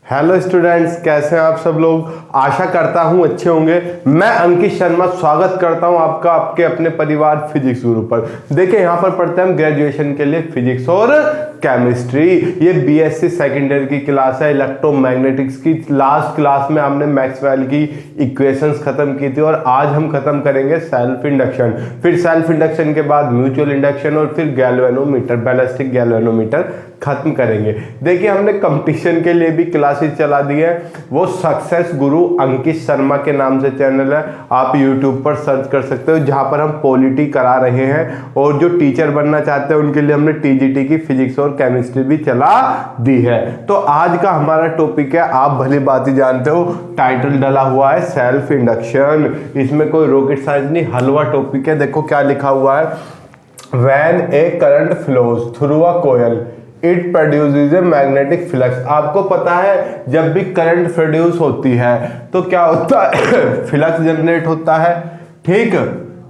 Hello students, कैसे हैं आप सब लोग। आशा करता हूं अच्छे होंगे। मैं अंकित शर्मा स्वागत करता हूं आपका आपके अपने परिवार फिजिक्स गुरु पर। देखिए यहाँ पर पढ़ते हैं हम ग्रेजुएशन के लिए फिजिक्स और केमिस्ट्री। ये बीएससी सेकेंड ईयर की क्लास है। इलेक्ट्रोमैग्नेटिक्स की लास्ट क्लास में हमने मैक्सवेल की इक्वेशंस खत्म की थी और आज हम खत्म करेंगे सेल्फ इंडक्शन। फिर सेल्फ इंडक्शन के बाद म्यूचुअल इंडक्शन और फिर गैल्वेनोमीटर, बैलिस्टिक गैल्वेनोमीटर खत्म करेंगे। देखिए हमने कंपटीशन के लिए भी क्लासेस चला दी है। वो सक्सेस गुरु अंकित शर्मा के नाम से चैनल है, आप यूट्यूब पर सर्च कर सकते हो, जहां पर हम पॉलिटी करा रहे हैं और जो टीचर बनना चाहते हैं उनके लिए हमने टीजीटी की फिजिक्स और केमिस्ट्री भी चला दी है। तो आज का हमारा टॉपिक है, आप भली बात ही जानते हो, टाइटल डाला हुआ है सेल्फ इंडक्शन। इसमें कोई रॉकेट साइंस नहीं, हलवा टॉपिक है। देखो क्या लिखा हुआ है, when A current flows through a coil it produces a magnetic flux. आपको पता है जब भी करंट प्रोड्यूस होती है तो क्या होता है, फ्लक्स जनरेट होता है, ठीक,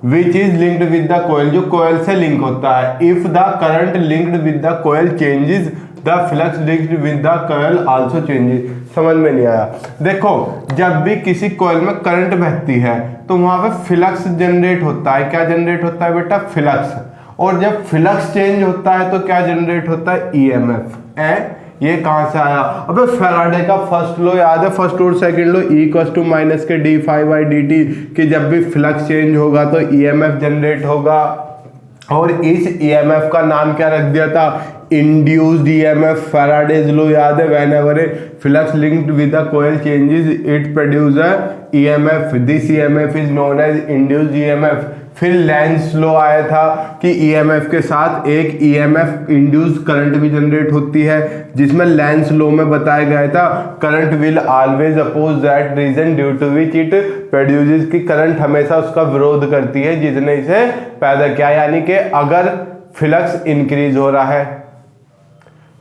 which is linked with the coil, जो कॉइल से लिंक होता है। If the current linked with the coil changes, the flux linked with the coil also changes. समझ में नहीं आया। देखो जब भी किसी कॉइल में करंट बहती है तो वहां पे फ्लक्स जनरेट होता है। क्या जनरेट होता है बेटा, फ्लक्स। और जब फ्लक्स चेंज होता है तो क्या जनरेट होता है, ईएमएफ। ये कहां से आया, अबे फैराडे का फर्स्ट लॉ याद है, फर्स्ट और second law, E equals to minus के D phi by D T, कि जब भी फ्लक्स चेंज होगा तो ईएमएफ जनरेट होगा। और इस ईएमएफ का नाम क्या रख दिया था, इंड्यूस्ड ईएमएफ। फैराडेज लॉ याद है, whenever a flux linked with the coil changes it produce a EMF, this EMF is known as induced EMF. फिर लेंस लॉ आया था कि ईएमएफ के साथ एक ईएमएफ इंड्यूस्ड करंट भी जनरेट होती है, जिसमें लेंस लॉ में बताया गया था current will always oppose that reason due to which it produces, की करंट हमेशा उसका विरोध करती है जिसने इसे पैदा किया। यानी कि अगर फ्लक्स इंक्रीज हो रहा है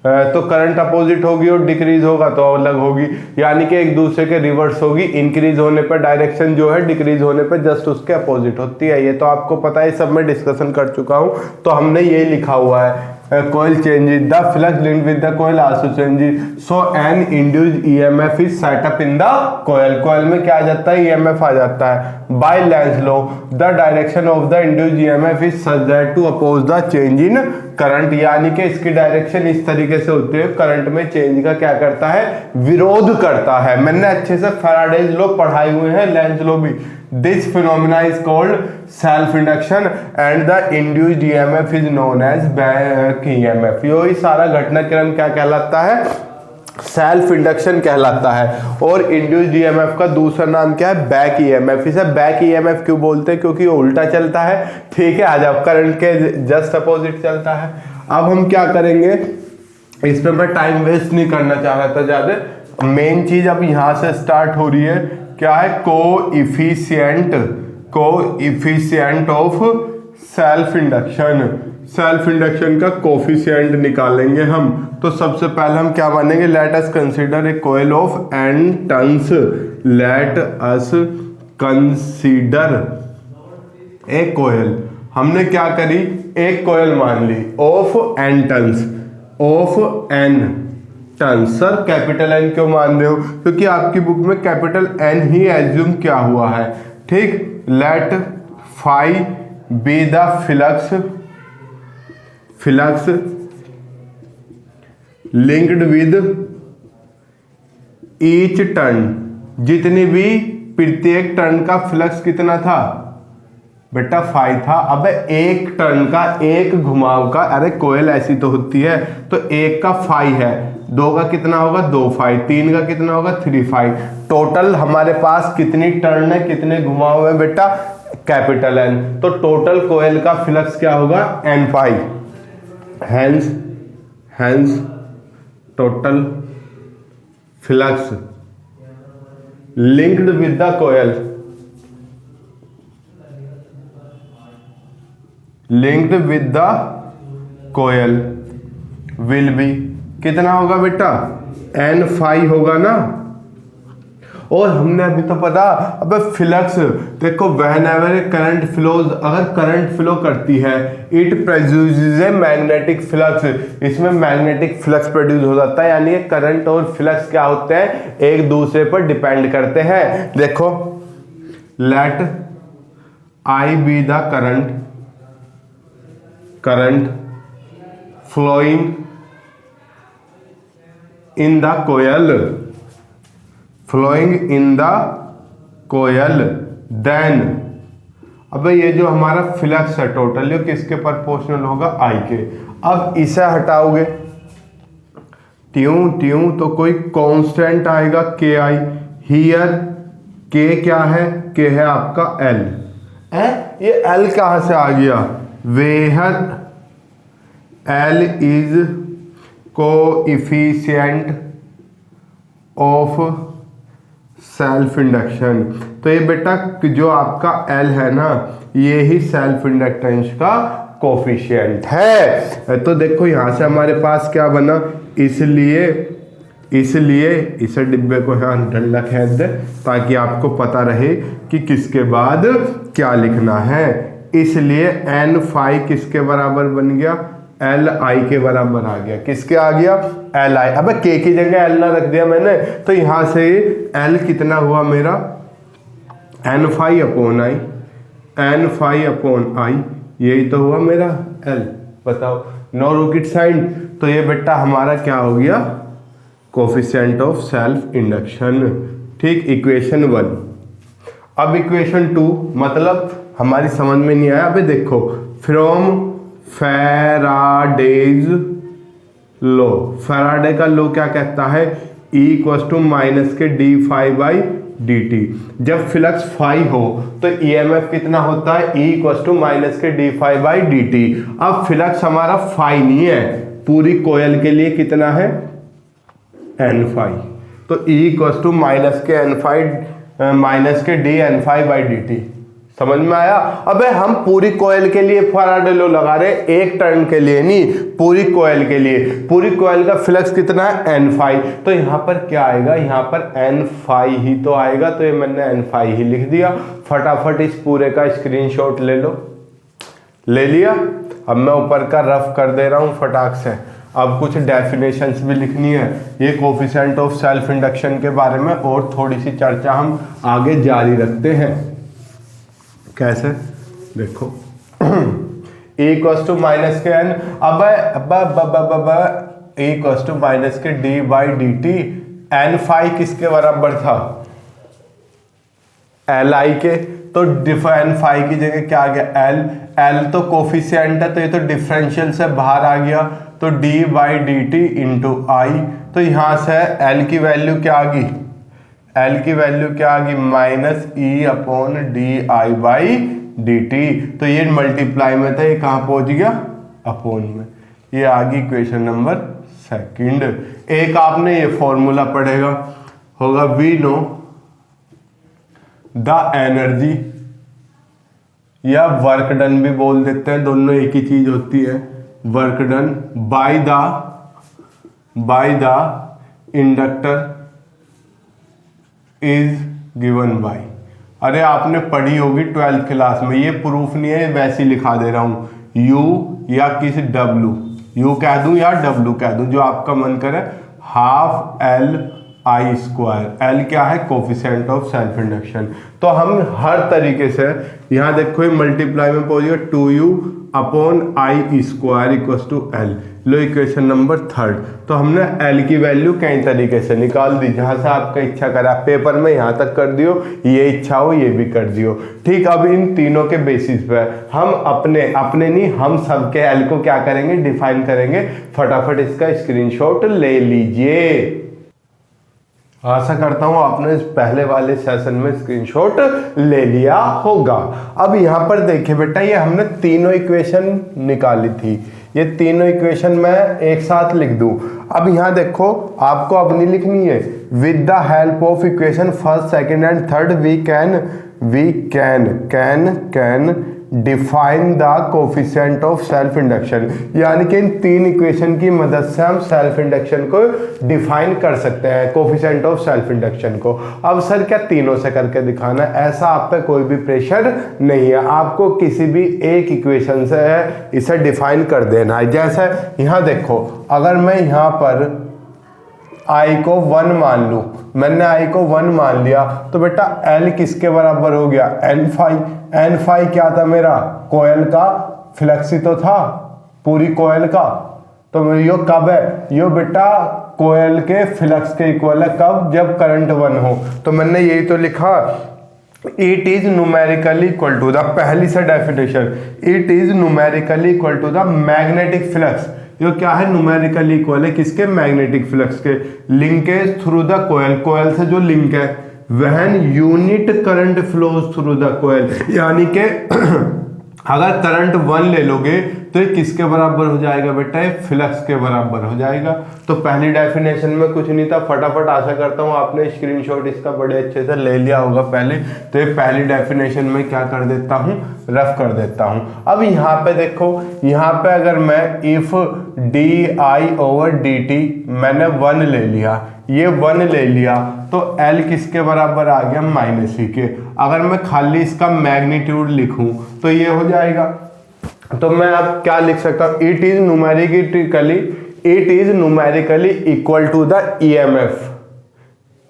तो करंट अपोजिट होगी और डिक्रीज होगा तो अलग होगी, यानी कि एक दूसरे के रिवर्स होगी। इंक्रीज होने पर डायरेक्शन जो है, डिक्रीज होने पर जस्ट उसके अपोजिट होती है। ये तो आपको पता है, सब में डिस्कशन कर चुका हूं। तो हमने ये लिखा हुआ है, coil changes, the flux linked with the coil also changes, so an induced EMF is set up in the coil। coil में क्या आ जाता है, EMF आ जाता है। by Lenz law the direction of the induced EMF is such that to oppose the change in current, यानी कि इसकी direction इस तरीके से होती है, करंट में चेंज का क्या करता है, विरोध करता है। मैंने अच्छे से फैराडेज लॉ पढ़ाए हुए हैं, लेंज लॉ भी। This phenomena is called self-induction and the induced EMF is known as back EMF। यही सारा घटनाक्रम क्या कहलाता है, सेल्फ इंडक्शन कहलाता है। और इंड्यूस्ड ईएमएफ का दूसरा नाम क्या है, बैक ईएमएफ। इसे बैक ईएमएफ क्यों बोलते हैं, क्योंकि उल्टा चलता है, ठीक है। आज आप करंट के जस्ट अपोजिट चलता है। अब हम क्या करेंगे, इस पर मैं टाइम वेस्ट नहीं करना चाह रहा था ज्यादा। मेन चीज अब यहां से स्टार्ट हो रही है, क्या है, coefficient of self induction. Self induction का कोफिशिएंट निकालेंगे हम। तो सबसे पहले हम क्या मानेंगे, let us consider a coil of N turns. Let us consider a coil, हमने क्या करी, एक कॉइल मान ली of N turns, of N turn. Sir capital N क्यों मान रहे हो, क्योंकि आपकी बुक में कैपिटल एन ही एज्यूम क्या हुआ है, ठीक। Let phi be the flux linked with each turn, जितनी भी प्रत्येक टर्न का फ्लक्स कितना था बेटा, फाई था। अब एक टर्न का, एक घुमाव का, अरे कोयल ऐसी तो होती है, तो एक का फाई है, दो का कितना होगा, 2 फाई, 3 का कितना होगा, 3 फाई। टोटल हमारे पास कितनी टर्न है, कितने घुमाव है बेटा, कैपिटल एन। तो टोटल कोयल का फ्लक्स क्या होगा, N phi. Hence total flux linked with the coil, linked with the coil will be कितना होगा बेटा, एन फाई होगा ना। और हमने अभी तो पता, अब फ्लक्स देखो, व्हेन एवर करंट फ्लोज, अगर करंट फ्लो करती है it produces a magnetic flux, इसमें मैग्नेटिक फ्लक्स प्रोड्यूस हो जाता है। यानी करंट और फ्लक्स क्या होते हैं, एक दूसरे पर डिपेंड करते हैं। देखो, let I be the current flowing in the coil, flowing in the coil, then अब ये जो हमारा फ्लक्स है टोटल, ये किसके प्रोपोर्शनल होगा, आई के। अब इसे हटाओगे ट्यूं ट्यूं तो कोई कांस्टेंट आएगा के आई। हियर के क्या है, के है आपका एल है। ये एल कहाँ से आ गया, where L is coefficient of self induction. तो ये बेटा जो आपका L है ना, ये ही सेल्फ इंडक्टेंस का कोफिशिएंट है। तो देखो यहाँ से हमारे पास क्या बना, इसलिए इसे डिब्बे को यहाँ डंडा खींच दे ताकि आपको पता रहे कि किसके बाद क्या लिखना है। इसलिए एन फाई किसके बराबर बन गया, एल आई के बराबर आ गया। किसके आ गया, एल आई। अब के की जगह एल ना रख दिया मैंने, तो यहां से एल कितना हुआ मेरा, N phi upon I, N phi upon I, यही तो हुआ मेरा एल। बताओ, नो रॉकेट साइन। तो ये बेटा हमारा क्या हो गया, कोफिशिएंट ऑफ सेल्फ इंडक्शन। ठीक, इक्वेशन 1। अब इक्वेशन 2 मतलब हमारी समझ में नहीं आया। अबे देखो, फ्रॉम फैराडेज लॉ, फैराडे का लॉ क्या कहता है, E इक्वल टू माइनस के D phi by D T. जब फ्लक्स फाई हो तो EMF कितना होता है, E इक्वल टू माइनस के D phi by D T. अब फ्लक्स हमारा फाई नहीं है, पूरी कोयल के लिए कितना है, एन फाई। तो E equal to minus K N phi minus के D N phi by D T. समझ में आया। अबे हम पूरी कोयल के लिए फैराडे लॉ लगा रहे, एक टर्न के लिए नहीं, पूरी कोयल के लिए। पूरी कोयल का फ्लक्स कितना है, एन फाई। तो यहाँ पर क्या आएगा, यहाँ पर एन फाई ही तो आएगा। तो ये मैंने एन फाई ही लिख दिया। फटाफट इस पूरे का स्क्रीनशॉट ले लो। ले लिया। अब मैं ऊपर का रफ कर दे रहा हूँ फटाक से। अब कुछ डेफिनेशंस भी लिखनी है ये कोफिशिएंट ऑफ सेल्फ इंडक्शन के बारे में, और थोड़ी सी चर्चा हम आगे जारी रखते हैं। कैसे, देखो E equal to minus K N, अब E इक्वल टू माइनस के D by D T. N phi किसके बराबर था, एल आई के। तो एन फाई की जगह क्या आ गया, एल। एल तो कोफिशिएंट है, तो ये तो डिफरेंशियल से बाहर आ गया, तो D by D T into I. तो यहां से एल की वैल्यू क्या आ गई, एल की वैल्यू क्या आ गई, minus E upon D I by D T. तो ये मल्टीप्लाई में था, ये कहाँ पहुंच गया, अपॉन में। ये आ गई इक्वेशन नंबर 2। एक आपने ये फॉर्मूला पढ़ेगा होगा, वी नो द एनर्जी, या वर्क डन भी बोल देते हैं, दोनों एक ही चीज होती है। Work done by the inductor is given bye. अरे आपने पढ़ी होगी 12th क्लास में, ये प्रूफ नहीं है, वैसे ही लिखा दे रहा हूं। U या किसी W, U कह दूं या W कह दूं, जो आपका मन करे। हाफ एल आई स्क्वायर, एल क्या है, कोफिशिएंट ऑफ सेल्फ इंडक्शन। तो हम हर तरीके से, यहां देखो ये मल्टीप्लाई में पहुंच गया 2U upon I square equal to L. लो इक्वेशन नंबर 3। तो हमने एल की वैल्यू कई तरीके से निकाल दी, जहां से आपका इच्छा करा। पेपर में यहां तक कर दियो, ये इच्छा हो ये भी कर दियो। ठीक, अब इन तीनों के बेसिस पे हम अपने नहीं, हम सबके एल को क्या करेंगे, डिफाइन करेंगे। फटाफट इसका स्क्रीनशॉट ले लीजिए। आशा करता हूं आपने इस पहले वाले सेशन में स्क्रीनशॉट ले लिया होगा। अब यहां पर देखिए बेटा, ये हमने तीनों इक्वेशन निकाली थी। ये तीनों इक्वेशन मैं एक साथ लिख दूं। अब यहां देखो, आपको अब नहीं लिखनी है। With the help of equation first, second and third we can define the coefficient of self induction, यानी कि इन तीन इक्वेशन की मदद से हम सेल्फ इंडक्शन को डिफाइन कर सकते हैं, कोफिशिएंट ऑफ सेल्फ इंडक्शन को। अब सर क्या तीनों से करके दिखाना है? ऐसा आप पे कोई भी प्रेशर नहीं है, आपको किसी भी एक इक्वेशन से इसे डिफाइन कर देना है। जैसे यहाँ देखो, अगर मैं यहाँ पर आई को 1 मान लूँ, मैंने आई को 1 मान लिया, तो बेटा एल किसके बराबर हो गया? N phi. एन फाई क्या था मेरा? कोयल का फ्लक्स ही तो था, पूरी कोयल का। तो यो कब है? यो बेटा कोयल के फ्लक्स के इक्वल है। कब? जब करंट 1 हो। तो मैंने यही तो लिखा, it is numerically equal to the, पहली से definition, it is numerically equal to the magnetic flux. ये क्या है? न्यूमेरिकली इक्वल है किसके? मैग्नेटिक फ्लक्स के। Linkage through the coil, coil से जो लिंक है, when unit current flows through the coil, यानी कि अगर करंट 1 ले लोगे तो ये किसके बराबर हो जाएगा बेटा? ये फ्लक्स के बराबर हो जाएगा। तो पहली डेफिनेशन में कुछ नहीं था, फटाफट आशा करता हूँ आपने स्क्रीनशॉट इसका बड़े अच्छे से ले लिया होगा पहले। तो ये पहली डेफिनेशन में क्या कर देता हूँ? रफ कर देता हूँ। अब यहाँ पे देखो, यहाँ पे अगर मैं if D I over D T, मैंने 1 ले लिया, ये 1 ले लिया, तो L किसके बराबर आ गया? -e के। अगर मैं खाली इसका मैग्नीट्यूड लिखूं तो ये हो जाएगा। तो मैं अब क्या लिख सकता हूं? It is numerically equal to the EMF।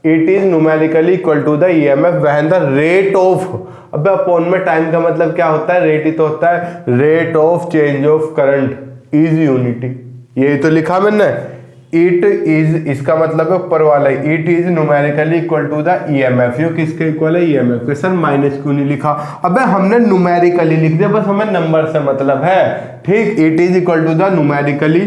It is numerically equal to the EMF when the rate of, अब अपॉन में टाइम का मतलब क्या होता है? रेट ही तो होता है, rate of change of current is unity. यही तो लिखा मैंने, इट इज, इसका मतलब है ऊपर वाला, it is numerically equal to the EMF। ये किसके इक्वल है? EMF के। सर माइनस क्यों नहीं लिखा? अबे हमने न्यूमेरिकली लिख दिया, बस हमें नंबर से मतलब है, ठीक। It is equal to the numerically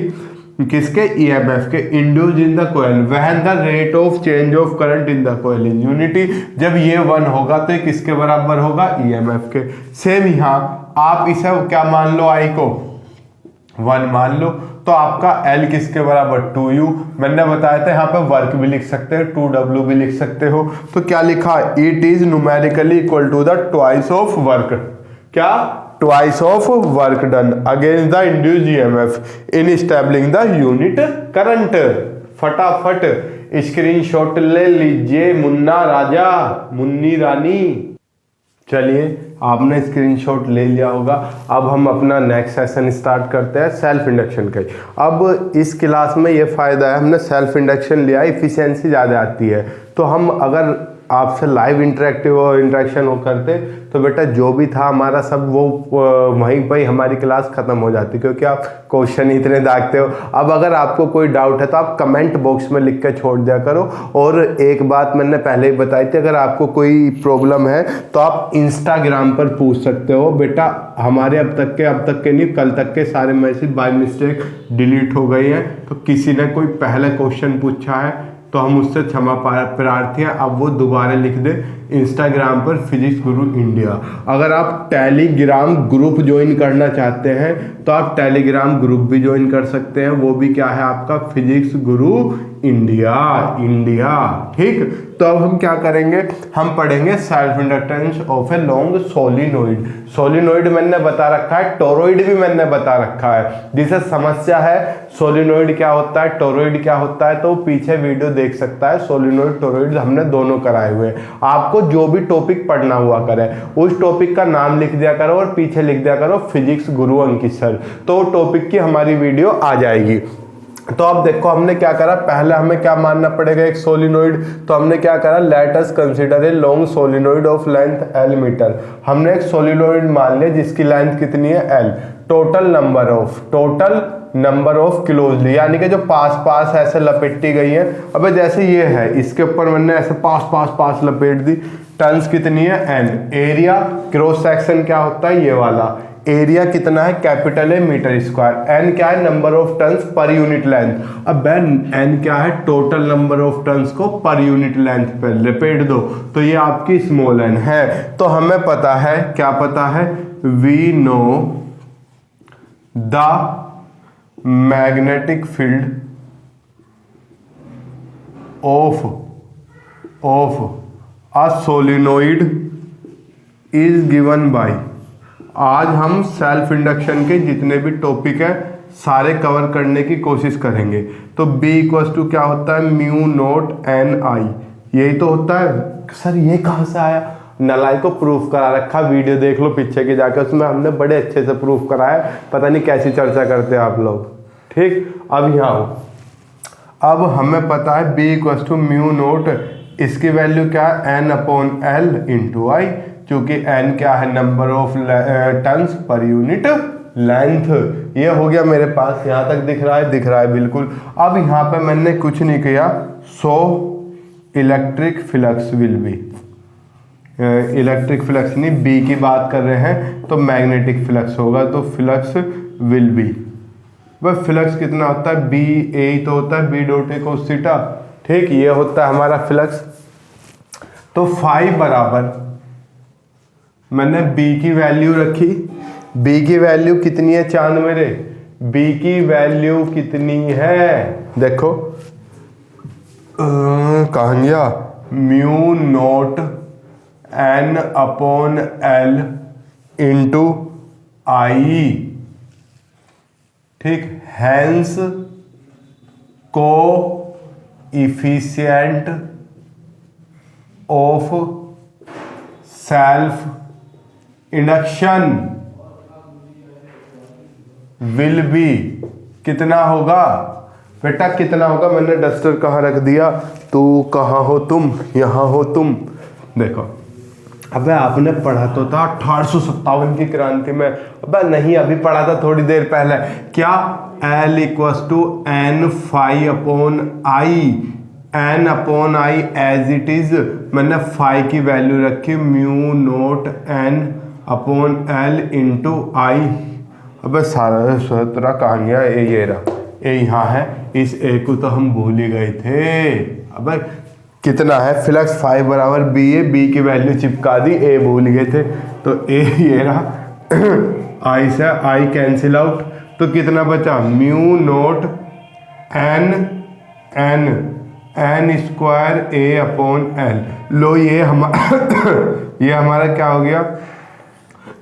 किसके? EMF के, induced in the coil when the rate of change of current in the coil is unity. जब ये 1 होगा तो ये किसके बराबर होगा? EMF के। सेम यहाँ आप इसे क्या मान लो? आई को 1 मान लो, तो आपका L किसके बराबर? 2U। मैंने बताया था यहाँ पे वर्क भी लिख सकते हो, 2W भी लिख सकते हो। तो क्या लिखा? It is numerically equal to the twice of work. क्या? Twice of work done against the induced EMF in establishing the unit current. फटाफट स्क्रीनशॉट ले लीजिए मुन्ना राजा, मुन्नी रानी। चलिए, आपने स्क्रीनशॉट ले लिया होगा। अब हम अपना नेक्स्ट सेशन स्टार्ट करते हैं सेल्फ इंडक्शन का। अब इस क्लास में ये फ़ायदा है, हमने सेल्फ इंडक्शन लिया, इफिशियंसी ज़्यादा आती है। तो हम अगर आपसे लाइव इंटरेक्शन हो करते तो बेटा जो भी था हमारा सब वो वहीं पर ही हमारी क्लास ख़त्म हो जाती, क्योंकि आप क्वेश्चन इतने दागते हो। अब अगर आपको कोई डाउट है तो आप कमेंट बॉक्स में लिख कर छोड़ दिया करो। और एक बात मैंने पहले ही बताई थी, अगर आपको कोई प्रॉब्लम है तो आप इंस्टाग्राम पर पूछ सकते हो। बेटा हमारे अब तक के नहीं, कल तक के सारे मैसेज बाय मिस्टेक डिलीट हो गए हैं। तो किसी ने कोई पहला क्वेश्चन पूछा है तो हम उससे क्षमा प्रार्थी हैं, अब वो दोबारा लिख दे इंस्टाग्राम पर फिजिक्स गुरु इंडिया। अगर आप टेलीग्राम ग्रुप ज्वाइन करना चाहते हैं तो आप टेलीग्राम ग्रुप भी ज्वाइन कर सकते हैं, वो भी क्या है आपका? फिजिक्स गुरु इंडिया, ठीक। तो अब हम क्या करेंगे? हम पढ़ेंगे self inductance of A long solenoid. Solenoid मैंने बता रखा है, टोरॉइड भी मैंने बता रखा है। जिसे समस्या है सोलिनोइड क्या होता है, टोरॉइड क्या होता है, तो पीछे वीडियो देख सकता है। सोलिनोइड टोरॉइड हमने दोनों कराए हुए हैं। आपको जो भी टॉपिक पढ़ना हुआ करे उस टॉपिक का नाम लिख दिया करो और पीछे लिख दिया करो फिजिक्स गुरु अंकित सर, तो टॉपिक की हमारी वीडियो आ जाएगी। तो अब देखो हमने क्या करा, पहले हमें क्या मानना पड़ेगा? एक सोलिनोइड। तो हमने क्या करा? Let us consider a long solenoid of length L metre. हमने एक सोलिनोइड मान लिया जिसकी लेंथ कितनी है? L। Total number of closely, यानी कि जो पास ऐसे लपेटी गई है। अब जैसे ये है, इसके ऊपर मैंने ऐसे पास लपेट दी। टर्न्स कितनी है? N। एरिया क्रॉस सेक्शन क्या होता है? ये वाला एरिया कितना है? कैपिटल है मीटर स्क्वायर। N क्या है? Number of turns per unit length. अब N क्या है? टोटल नंबर ऑफ टर्न्स को पर यूनिट लेंथ पर लपेट दो, तो ये आपकी स्मॉल n है। तो हमें पता है, क्या पता है? We know the magnetic field of a solenoid is given by, आज हम सेल्फ इंडक्शन के जितने भी टॉपिक हैं सारे कवर करने की कोशिश करेंगे। तो B इक्वल्स टू क्या होता है, म्यू नोट एन आई, यही तो होता है। सर ये कहाँ से आया, नलाई को प्रूफ करा रखा, वीडियो देख लो पीछे की जाकर, उसमें हमने बड़े अच्छे से प्रूफ कराया। पता नहीं कैसी चर्चा करते हैं आप लोग। ठीक, अब यहाँ अब हमें पता है B equals to mu naught, इसकी वैल्यू क्या है, n upon L into I, क्योंकि n क्या है, number of turns per unit length. ये हो गया मेरे पास, यहाँ तक दिख रहा है, दिख रहा है बिल्कुल। अब यहाँ पे मैंने कुछ नहीं किया, so electric flux will B, electric flux नहीं, बी की बात कर रहे हैं तो मैग्नेटिक फ्लक्स होगा, तो फ्लक्स विल बी। वह फ्लक्स कितना होता है, बी ए तो होता है, B dot A cos theta. ठीक, ये होता है हमारा फ्लक्स। तो फाई बराबर मैंने बी की वैल्यू रखी, बी की वैल्यू कितनी है, चांद मेरे, बी की वैल्यू कितनी है, देखो कहाँ गया, mu note N upon L into I. ठीक, hence coefficient of self induction will be, कितना होगा बेटा, कितना होगा। मैंने डस्टर कहाँ रख दिया, तू कहाँ हो तुम, यहाँ हो तुम। देखो अबे आपने पढ़ा तो था 1857 की क्रांति में, अबे नहीं अभी पढ़ा था थोड़ी देर पहले, क्या, L equals to N phi upon I, N upon I as it is, मैंने फाई की वैल्यू रखी mu note N upon L into I. अबे सारा सूत्र कहाँ गया, ये रहा, ये यहाँ है, इस ए को तो हम भूल ही गए थे। अबे कितना है, फ्लक्स फाई बराबर बी ए, बी की वैल्यू चिपका दी, ए भूल गए थे, तो ए ये रहा, आई से आई कैंसिल आउट, तो कितना बचा, mu note N N N square A upon L. लो ये ये हमारा क्या हो गया,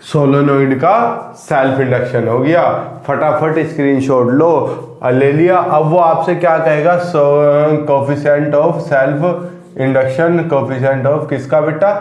सोलेनोइड का सेल्फ इंडक्शन हो गया। फटाफट स्क्रीनशॉट लो, ले लिया। अब वो आपसे क्या कहेगा, coefficient of self induction, coefficient of किसका बेटा,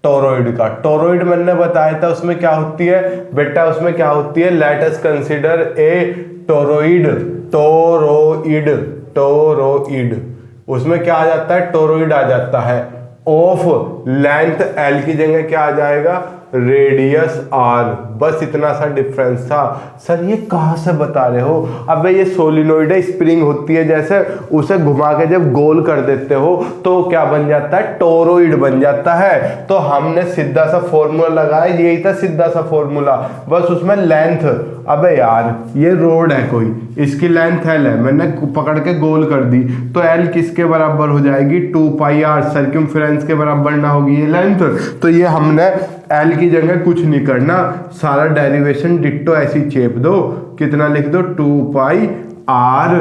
टोरॉइड का। टोरॉइड मैंने बताया था उसमें क्या होती है बेटा, उसमें क्या होती है, लेट अस कंसीडर ए टोरॉइड, टोरॉइड, टोरॉइड, उसमें क्या आ जाता है, टोरॉइड आ जाता है, ऑफ लेंथ एल की जगह क्या आ जाएगा, रेडियस आर। बस इतना सा डिफरेंस था। सर ये कहाँ से बता रहे हो, अबे ये सोलिनोइड है, स्प्रिंग होती है जैसे, उसे घुमा के जब गोल कर देते हो तो क्या बन जाता है, टोरॉइड बन जाता है। तो हमने सीधा सा फॉर्मूला लगाया, यही था सीधा सा फॉर्मूला, बस उसमें लेंथ, अबे यार ये रोड है कोई, इसकी लेंथ एल है, मैंने पकड़ के गोल कर दी, तो एल किसके बराबर हो जाएगी, 2 पाई आर, सर्कमफ्रेंस के बराबर ना होगी ये लेंथ। तो ये हमने एल की जगह कुछ नहीं करना, सारा डेरिवेशन डिट्टो ऐसी चेप दो, कितना लिख दो, 2 पाई आर,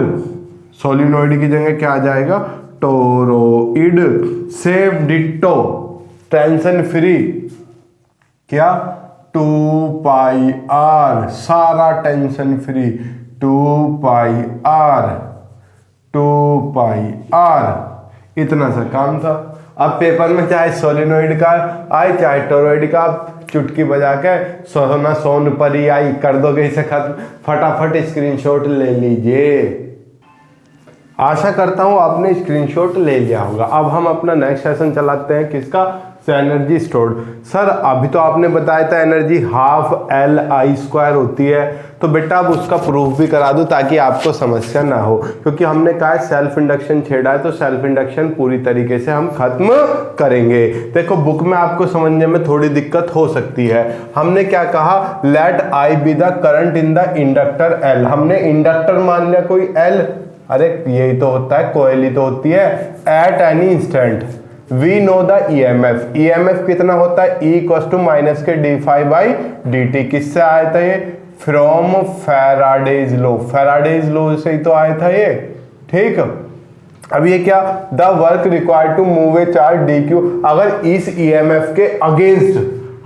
सोलिनोइड की जगह क्या आ जाएगा, toroid. Same ditto, tension free, क्या, 2 पाई आर, सारा tension free, 2 pi R, 2 pi R, इतना सा काम था। अब पेपर में चाहे सोलिनोइड का आए चाहे टोरॉइड का, आप चुटकी बजा के सोना सोन पर ही आई कर दोगे इसे खत्म। फटाफट स्क्रीनशॉट ले लीजिए, आशा करता हूँ आपने स्क्रीनशॉट ले लिया होगा। अब हम अपना नेक्स्ट सेशन चलाते हैं, किसका, एनर्जी स्टोर्ड। सर अभी तो आपने बताया था एनर्जी हाफ एल आई स्क्वायर होती है, तो बेटा अब उसका प्रूफ भी करा दूं ताकि आपको समस्या ना हो, क्योंकि हमने कहा है सेल्फ इंडक्शन छेड़ा है तो सेल्फ इंडक्शन पूरी तरीके से हम खत्म करेंगे। देखो बुक में आपको समझने में थोड़ी दिक्कत हो सकती है। हमने क्या कहा, let I be the current in the inductor L, हमने इंडक्टर मान लिया कोई एल, अरे यही तो होता है, कोयल ही तो होती है, at any instant we know the EMF, EMF कितना होता है, E इक्वल्स टू माइनस के D phi by D T, किससे आया था ये, from Faraday's law, Faraday's law से ही तो आया था ये। ठीक, अब ये क्या, the work required to move a charge D Q, अगर इस ईएमएफ के अगेंस्ट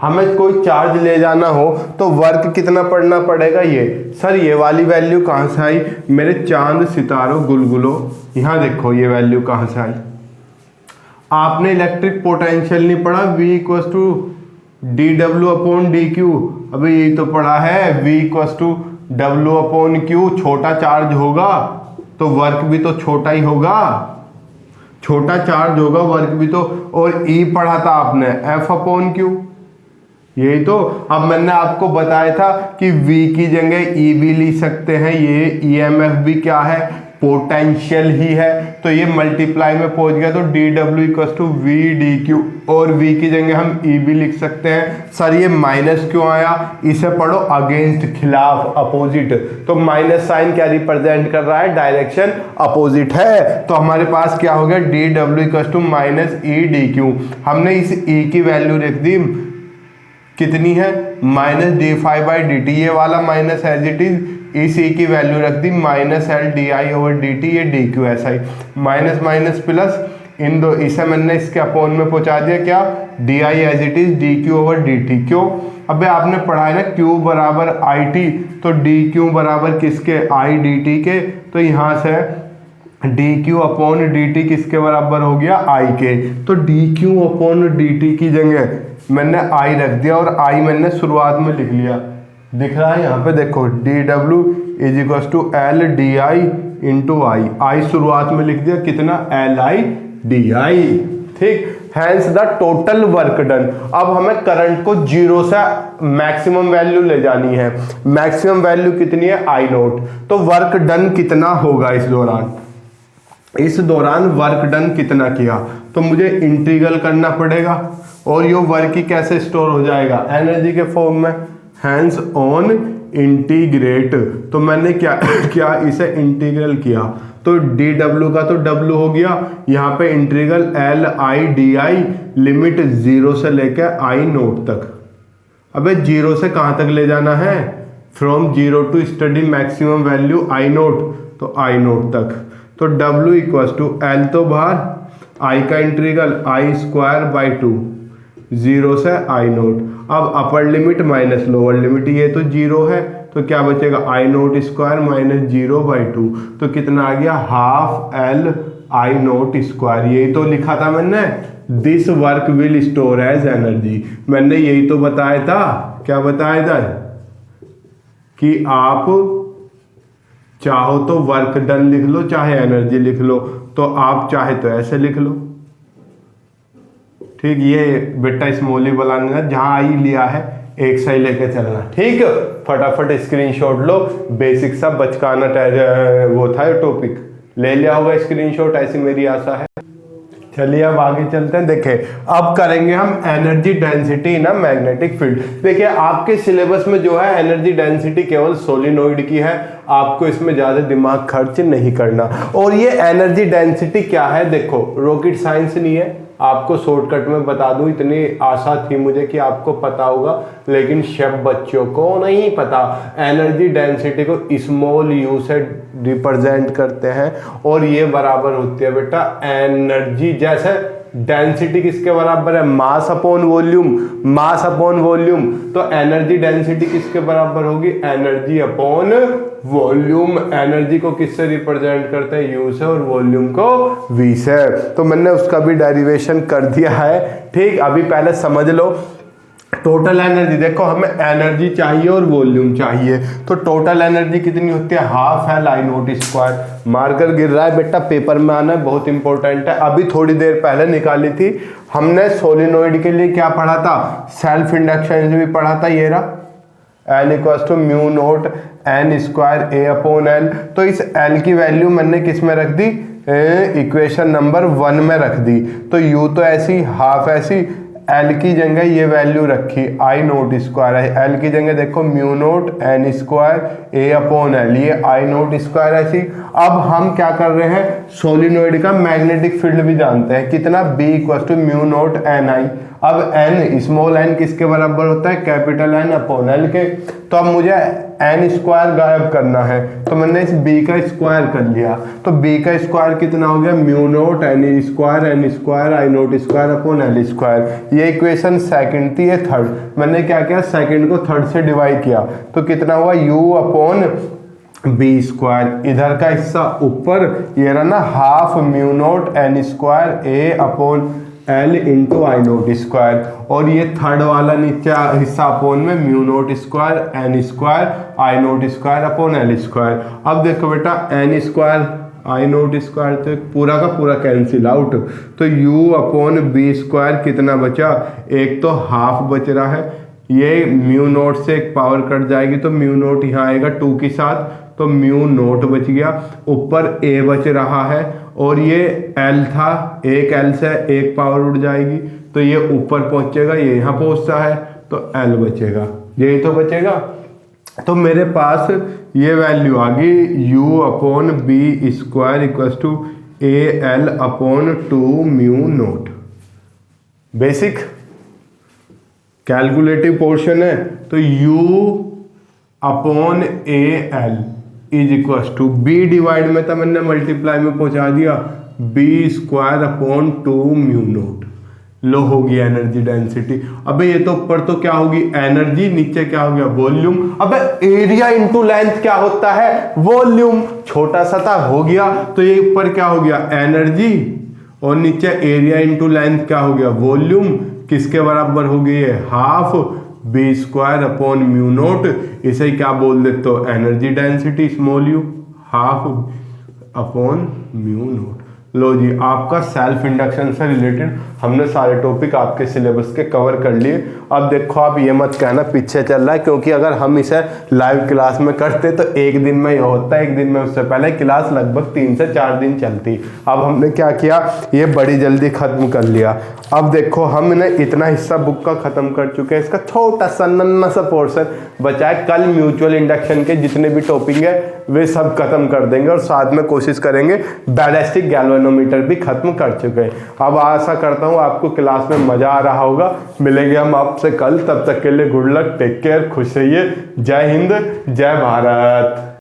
हमें कोई चार्ज ले जाना हो तो वर्क कितना पड़ना पड़ेगा, ये सर ये वाली वैल्यू कहाँ से आई, मेरे चांद सितारों गुलगुलों, यहाँ देखो ये वैल्यू कहाँ से आई। आपने इलेक्ट्रिक पोटेंशियल नहीं पढ़ा, V equals to D W upon D Q, अभी यही तो पढ़ा है, V equals to W upon Q. छोटा चार्ज होगा तो वर्क भी तो छोटा ही होगा, छोटा चार्ज होगा वर्क भी तो, और E पढ़ा था आपने F अपॉन क्यू, यही तो। अब मैंने आपको बताया था कि V की जगह E भी लिख सकते हैं, ये EMF भी क्या है, पोटेंशियल ही है, तो ये मल्टीप्लाई में पहुंच गया, तो D W equal to V D Q, और V की जगह हम E भी लिख सकते हैं। सर ये माइनस क्यों आया, इसे पढ़ो अगेंस्ट, खिलाफ, अपोजिट, तो माइनस साइन क्या रिप्रेजेंट कर रहा है, डायरेक्शन अपोजिट है। तो हमारे पास क्या हो गया, D W equal to minus E D Q. हमने इस E की वैल्यू रख दी कितनी है, minus D phi by D T, ये वाला माइनस एज इट इज, इस E की वैल्यू रख दी minus L D I over D T, ये डी क्यू ऐसा ही, माइनस माइनस प्लस, इन दो, इसे मैंने इसके अपोन में पहुंचा दिया क्या, D I as it is D Q over D T. क्यों, अबे आपने पढ़ा है ना Q बराबर आई टी, तो डी क्यू बराबर किसके, आई डी टी के, तो यहाँ से D Q upon D T किसके बराबर हो गया, आई के, तो D Q upon D T की जगह मैंने आई रख दिया, और आई मैंने शुरुआत में लिख लिया, दिख रहा है यहाँ पे देखो, D W is equal to L D I into I, I शुरुआत में लिख दिया कितना, एल आई डी आई, ठीक। Hence the total work done. अब हमें करंट को जीरो से मैक्सिमम वैल्यू ले जानी है, मैक्सिमम वैल्यू कितनी है, आई नोट, तो वर्क डन कितना होगा इस दौरान, इस दौरान वर्क डन कितना किया, तो मुझे इंटीग्रल करना पड़ेगा, और ये वर्क ही कैसे स्टोर हो जाएगा, एनर्जी के फॉर्म में, हैंस ऑन इंटीग्रेट। तो मैंने क्या क्या इसे इंटीग्रल किया, तो डी डब्ल्यू का तो डब्ल्यू हो गया, यहाँ पे integral L I D I, limit zero से लेकर आई नोट तक। अबे जीरो से कहाँ तक ले जाना है, from zero to study maximum value I nought, तो आई नोट तक, तो डब्ल्यू इक्वल टू एल तो बाहर, आई का integral I square by two, zero से आई नोट। अब upper limit minus lower limit, ये तो जीरो है, तो क्या बचेगा, I naught square minus zero by two, तो कितना आ गया, half L I naught square. यही तो लिखा था मैंने, this work will store as energy, मैंने यही तो बताया था, क्या बताया था, कि आप चाहो तो वर्क डन लिख लो, चाहे एनर्जी लिख लो, तो आप चाहे तो ऐसे लिख लो, ठीक। ये बेटा स्मॉली बनाना, जहां आई लिया है एक सही लेके चलना, ठीक। फटाफट स्क्रीनशॉट लो, बेसिक सा बचकाना वो था टॉपिक, ले लिया होगा स्क्रीनशॉट, ऐसी मेरी आशा है। चलिए अब आगे चलते हैं। देखिए अब करेंगे हम एनर्जी डेंसिटी ना मैग्नेटिक फील्ड। देखिए आपके सिलेबस में जो है एनर्जी डेंसिटी केवल सोलिनॉइड की है, आपको इसमें ज़्यादा दिमाग खर्च नहीं करना। और ये एनर्जी डेंसिटी क्या है, देखो रॉकेट साइंस नहीं है, आपको शॉर्टकट में बता दूं, इतनी आशा थी मुझे कि आपको पता होगा, लेकिन सब बच्चों को नहीं पता। एनर्जी डेंसिटी को स्मॉल यू से रिप्रेजेंट करते हैं, और ये बराबर होती है बेटा एनर्जी, जैसे डेंसिटी किसके बराबर है, mass upon volume, mass upon volume, तो एनर्जी डेंसिटी किसके बराबर होगी, एनर्जी अपॉन वॉल्यूम। एनर्जी को किससे रिप्रेजेंट करते हैं, यू से, और वॉल्यूम को वी से। तो मैंने उसका भी डेरिवेशन कर दिया है, ठीक। अभी पहले समझ लो टोटल एनर्जी, देखो हमें एनर्जी चाहिए और वॉल्यूम चाहिए, तो टोटल एनर्जी कितनी होती है, half L I naught square. Marker गिर रहा है बेटा, पेपर में आना है, बहुत इंपॉर्टेंट है। अभी थोड़ी देर पहले निकाली थी हमने, सोलिनॉइड के लिए क्या पढ़ा था, सेल्फ इंडक्शन भी पढ़ा था, ये रहा L equal to mu note N square A upon L. तो इस एल की वैल्यू मैंने किस में रख दी, इक्वेशन नंबर 1 में रख दी। तो यू तो ऐसी, हाफ ऐसी, एल की जगह ये वैल्यू रखी आई नोट स्क्वायर है, एल की जगह देखो mu naught N square A upon L, ये आई नोट स्क्वायर ऐसी। अब हम क्या कर रहे हैं, सोलिनॉइड का मैग्नेटिक फील्ड भी जानते हैं, कितना, B equal to mu note N I. अब n स्मॉल n किसके बराबर होता है, कैपिटल N अपॉन L के। तो अब मुझे n स्क्वायर गायब करना है, तो मैंने इस b का स्क्वायर कर लिया। तो b का स्क्वायर कितना हो गया, mu naught n square I naught square upon L square. ये इक्वेशन सेकंड थी, ये थर्ड। मैंने क्या किया, सेकंड को थर्ड से डिवाइड किया, तो कितना हुआ u अपॉन बी स्क्वायर। इधर का हिस्सा ऊपर, ये रहा ना half mu naught n square A upon L into I naught square, और ये थर्ड वाला नीचे हिस्सा अपॉन में mu naught square n square I naught square upon L square. अब देखो बेटा n square I naught square तो पूरा का पूरा कैंसिल आउट, तो u अपॉन बी स्क्वायर कितना बचा, एक तो हाफ बच रहा है, ये म्यू नोट से एक पावर कट जाएगी तो म्यू नोट यहाँ आएगा 2 के साथ, तो म्यू नोट बच गया, ऊपर a बच रहा है, और ये l था, एक l से एक पावर उड़ जाएगी तो ये ऊपर पहुंचेगा, ये यहाँ पहुंचता है तो l बचेगा, यही तो बचेगा। तो मेरे पास ये वैल्यू आ गई u upon B square equal to A L upon 2 mu naught. Basic calculative portion है, तो u upon A L is equal to B divide में था, मैंने मल्टीप्लाई में पहुंचा दिया, B square upon 2 mu naught. लो हो गया एनर्जी डेंसिटी। अबे ये तो ऊपर तो क्या होगी एनर्जी, नीचे क्या हो गया वॉल्यूम। अबे एरिया इंटू लेंथ क्या होता है, वॉल्यूम। छोटा सा था हो गया, तो ये ऊपर क्या हो गया एनर्जी, और नीचे एरिया इंटू लेंथ क्या हो गया वॉल्यूम। किसके बराबर हो गई है, half B square upon mu naught. इसे क्या बोल देते हो, energy density small U, half upon mu naught. लो जी, आपका सेल्फ इंडक्शन से रिलेटेड हमने सारे टॉपिक आपके सिलेबस के कवर कर लिए। अब देखो आप ये मत कहना पीछे चल रहा है, क्योंकि अगर हम इसे लाइव क्लास में करते तो एक दिन में ये होता है, एक दिन में उससे पहले क्लास लगभग 3 से 4 दिन चलती। अब हमने क्या किया, ये बड़ी जल्दी खत्म कर लिया। अब देखो हमने इतना हिस्सा बुक का खत्म कर चुके हैं, इसका छोटा सा नन्ना सा पोर्शन बचा है। कल म्यूचुअल इंडक्शन के जितने भी टॉपिक है वे सब खत्म कर देंगे, और साथ में कोशिश करेंगे बैलिस्टिक गैल्वेनोमीटर भी खत्म कर चुके हैं। अब आशा करता हूँ आपको क्लास में मजा आ रहा होगा। मिलेंगे हम आपसे कल, तब तक के लिए गुड लक, टेक केयर, खुश रहिए। जय हिंद, जय भारत।